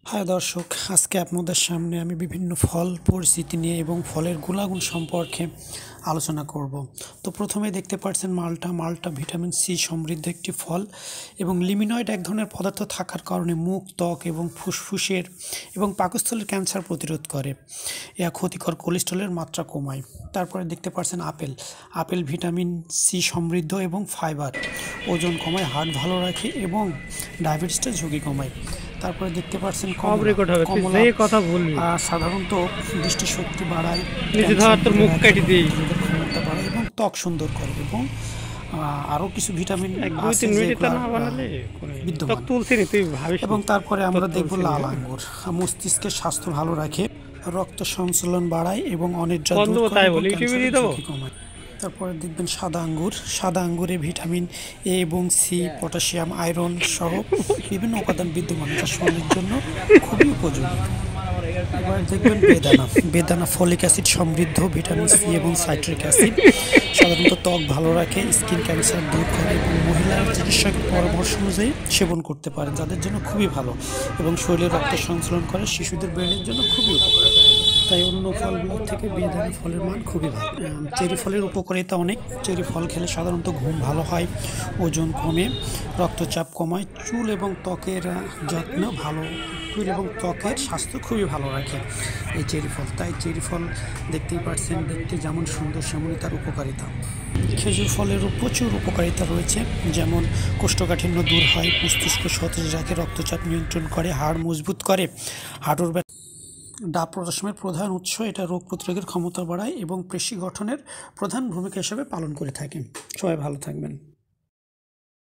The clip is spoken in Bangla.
হাই দর্শক, আজকে আপনাদের সামনে আমি বিভিন্ন ফল পরিচিতি নিয়ে এবং ফলের গুণাগুণ সম্পর্কে আলোচনা করব। তো প্রথমে দেখতে পাচ্ছেন মালটা ভিটামিন সি সমৃদ্ধ একটি ফল এবং লিমিনয়েড এক ধরনের পদার্থ থাকার কারণে মুখ, ত্বক এবং ফুসফুসের এবং পাকস্থলীর ক্যান্সার প্রতিরোধ করে। এরা ক্ষতিকর কোলেস্টেরলের মাত্রা কমায়। তারপরে দেখতে পাচ্ছেন আপেল ভিটামিন সি সমৃদ্ধ এবং ফাইবার, ওজন কমায়, হার্ট ভালো রাখে এবং ডায়াবেটিসের ঝুঁকি কমায়। তারপরে দেখতে পাচ্ছেন কমলা সাধারণত দৃষ্টিশক্তি বাড়ায়, ক্ষমতা বাড়ায় এবং ত্বক সুন্দর করে এবং আরও কিছু ভিটামিন বিদ্যমান। এবং তারপরে আমরা দেখব লাল আঙ্গুর মস্তিষ্কের স্বাস্থ্য ভালো রাখে, রক্ত সঞ্চালন বাড়ায় এবং অনিদ্রা দূর করে এবং ক্যান্সারের ঝুঁকি কমায়। তারপরে দেখবেন সাদা আঙ্গুরে ভিটামিন এ এবং সি, পটাশিয়াম, আয়রন সহ বিভিন্ন উপাদান বিদ্যমান, যা শরীরের জন্য খুবই উপযোগী। এবার দেখবেন বেদানা ফলিক অ্যাসিড সমৃদ্ধ, ভিটামিন সি এবং সাইট্রিক অ্যাসিড, সাধারণত ত্বক ভালো রাখে, স্কিন ক্যান্সার দূর করে এবং মহিলার চিকিৎসকের পরামর্শ অনুযায়ী সেবন করতে পারেন, যাদের জন্য খুবই ভালো এবং শরীরে রক্ত সঞ্চালন করে, শিশুদের ব্রেনের জন্য খুবই উপকার। তাই অন্য ফলগুলোর থেকে বেদানা ফলের মান খুবই ভালো। চেরি ফলের উপকারিতা অনেক। চেরি ফল খেলে সাধারণত ঘুম ভালো হয়, ওজন কমে, রক্তচাপ কমায়, চুল এবং ত্বকের যত্ন ভালো, চুল এবং ত্বকের স্বাস্থ্য খুবই ভালো রাখে এই চেরি ফল। তাই চেরি ফল দেখতেই পাচ্ছেন, দেখতে যেমন সুন্দর তেমনই তার উপকারিতা। খেজুর ফলেরও প্রচুর উপকারিতা রয়েছে, যেমন কোষ্ঠকাঠিন্য দূর হয়, মস্তিষ্ক সতেজ রাখে, রক্তচাপ নিয়ন্ত্রণ করে, হাড় মজবুত করে, হাঁটুর ডাব পটাশিয়ামের প্রধান উৎস। এটা রোগ প্রতিরোধের ক্ষমতা বাড়ায় এবং পেশি গঠনের প্রধান ভূমিকা হিসেবে পালন করে থাকে। সবাই ভালো থাকবেন।